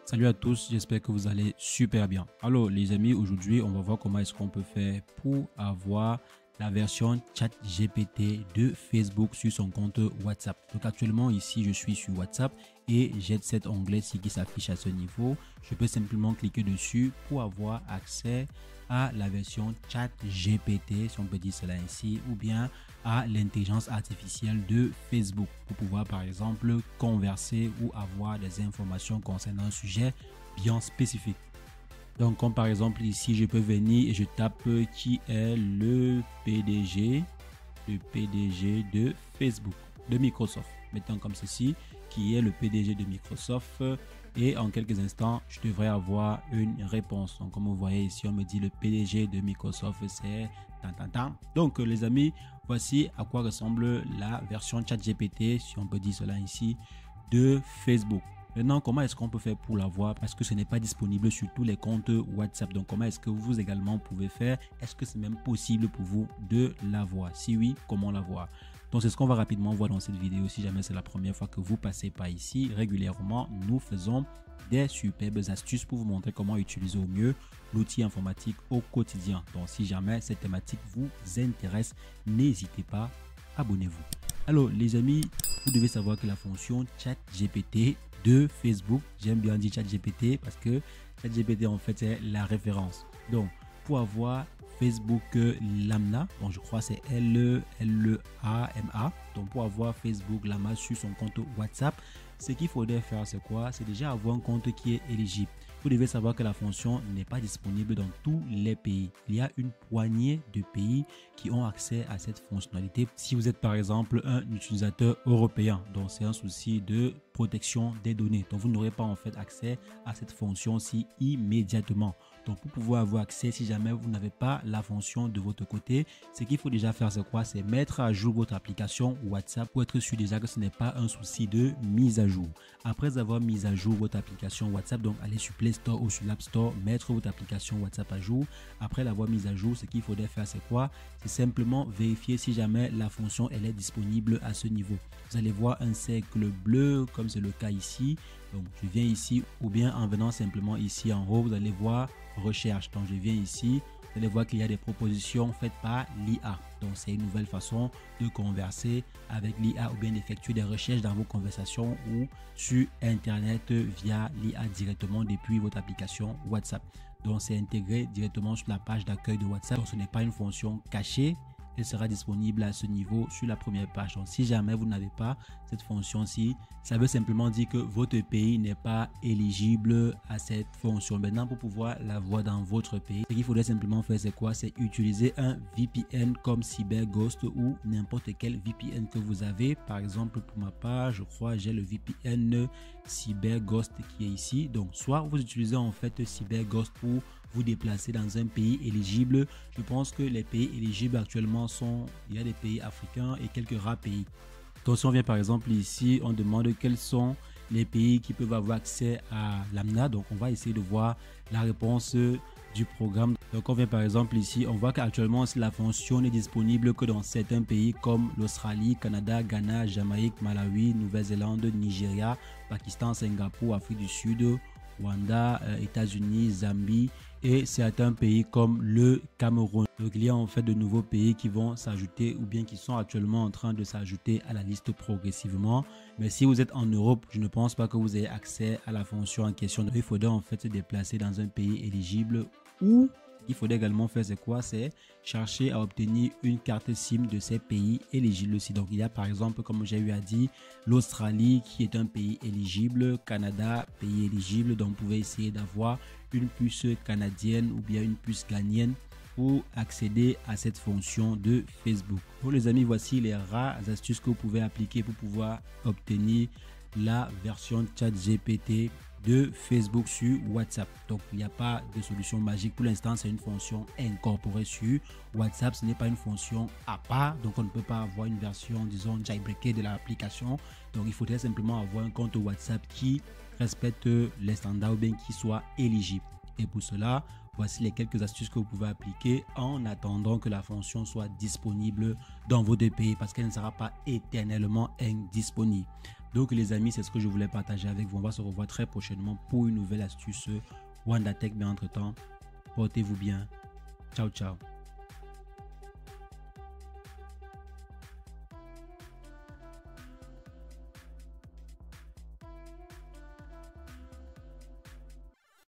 Salut à tous, j'espère que vous allez super bien. Alors les amis, aujourd'hui on va voir comment est-ce qu'on peut faire pour avoir la version ChatGPT de Facebook sur son compte WhatsApp. Donc actuellement ici je suis sur WhatsApp et j'ai cet onglet-ci qui s'affiche à ce niveau. Je peux simplement cliquer dessus pour avoir accès à la version ChatGPT, si on peut dire cela ainsi, ou bien à l'intelligence artificielle de Facebook pour pouvoir par exemple converser ou avoir des informations concernant un sujet bien spécifique. Donc comme par exemple ici je peux venir et je tape qui est le PDG de Facebook, de Microsoft. Mettons comme ceci, qui est le PDG de Microsoft, et en quelques instants je devrais avoir une réponse. Donc comme vous voyez ici on me dit le PDG de Microsoft c'est tant. Donc les amis, voici à quoi ressemble la version ChatGPT, si on peut dire cela ici, de Facebook. Maintenant, comment est-ce qu'on peut faire pour l'avoir? Parce que ce n'est pas disponible sur tous les comptes WhatsApp. Donc, comment est-ce que vous également pouvez faire? Est-ce que c'est même possible pour vous de l'avoir? Si oui, comment l'avoir? Donc, c'est ce qu'on va rapidement voir dans cette vidéo. Si jamais c'est la première fois que vous passez par ici, régulièrement, nous faisons des superbes astuces pour vous montrer comment utiliser au mieux l'outil informatique au quotidien. Donc, si jamais cette thématique vous intéresse, n'hésitez pas, abonnez-vous. Alors, les amis, vous devez savoir que la fonction ChatGPT de Facebook, j'aime bien dire ChatGPT parce que ChatGPT en fait c'est la référence. Donc pour avoir Facebook Lama, donc je crois c'est L-E-A-M-A, donc pour avoir Facebook Lama sur son compte WhatsApp, ce qu'il faudrait faire c'est quoi? C'est déjà avoir un compte qui est éligible. Vous devez savoir que la fonction n'est pas disponible dans tous les pays. Il y a une poignée de pays qui ont accès à cette fonctionnalité. Si vous êtes par exemple un utilisateur européen, donc c'est un souci de protection des données. Donc vous n'aurez pas en fait accès à cette fonction-ci immédiatement. Donc pour pouvoir avoir accès, si jamais vous n'avez pas la fonction de votre côté, ce qu'il faut déjà faire c'est quoi? C'est mettre à jour votre application WhatsApp pour être sûr déjà que ce n'est pas un souci de mise à jour. Après avoir mis à jour votre application WhatsApp, donc allez sur Play Store ou sur l'App Store, mettre votre application WhatsApp à jour. Après l'avoir mise à jour, ce qu'il faudrait faire c'est quoi? C'est simplement vérifier si jamais la fonction elle est disponible à ce niveau. Vous allez voir un cercle bleu comme c'est le cas ici. Donc je viens ici, ou bien en venant simplement ici en haut, vous allez voir recherche. Donc je viens ici, vous allez voir qu'il y a des propositions faites par l'IA. Donc c'est une nouvelle façon de converser avec l'IA ou bien d'effectuer des recherches dans vos conversations ou sur internet via l'IA directement depuis votre application WhatsApp. Donc c'est intégré directement sur la page d'accueil de WhatsApp. Donc ce n'est pas une fonction cachée. Elle sera disponible à ce niveau sur la première page. Donc si jamais vous n'avez pas cette fonction-ci, ça veut simplement dire que votre pays n'est pas éligible à cette fonction. Maintenant, pour pouvoir la voir dans votre pays, ce qu'il faudrait simplement faire, c'est quoi? C'est utiliser un VPN comme CyberGhost ou n'importe quel VPN que vous avez. Par exemple, pour ma part, je crois j'ai le VPN CyberGhost qui est ici. Donc, soit vous utilisez en fait CyberGhost pour vous déplacer dans un pays éligible. Je pense que les pays éligibles actuellement il y a des pays africains et quelques rares pays. Donc si on vient par exemple ici, on demande quels sont les pays qui peuvent avoir accès à l'AMNA. Donc on va essayer de voir la réponse du programme. Donc on vient par exemple ici, on voit qu'actuellement la fonction n'est disponible que dans certains pays comme l'Australie, Canada, Ghana, Jamaïque, Malawi, Nouvelle-Zélande, Nigeria, Pakistan, Singapour, Afrique du Sud, Rwanda, États-Unis, Zambie et certains pays comme le Cameroun. Donc il y a en fait de nouveaux pays qui vont s'ajouter ou bien qui sont actuellement en train de s'ajouter à la liste progressivement. Mais si vous êtes en Europe, je ne pense pas que vous ayez accès à la fonction en question. Donc, il faudrait en fait se déplacer dans un pays éligible ou il faudrait également faire c'est quoi? C'est chercher à obtenir une carte SIM de ces pays éligibles aussi. Donc il y a par exemple, comme j'ai eu à dire, l'Australie qui est un pays éligible, Canada, pays éligible. Donc vous pouvez essayer d'avoir une puce canadienne ou bien une puce ghanéenne pour accéder à cette fonction de Facebook. Pour les amis, voici les rares astuces que vous pouvez appliquer pour pouvoir obtenir la version ChatGPT de Facebook sur WhatsApp. Donc il n'y a pas de solution magique pour l'instant, c'est une fonction incorporée sur WhatsApp, ce n'est pas une fonction à part, donc on ne peut pas avoir une version disons jailbreakée de l'application. Donc il faudrait simplement avoir un compte WhatsApp qui respecte les standards ou bien qui soit éligible. Et pour cela, voici les quelques astuces que vous pouvez appliquer en attendant que la fonction soit disponible dans vos deux pays parce qu'elle ne sera pas éternellement indisponible. Donc les amis, c'est ce que je voulais partager avec vous. On va se revoir très prochainement pour une nouvelle astuce WandaTech. Mais entre-temps, portez-vous bien. Ciao, ciao.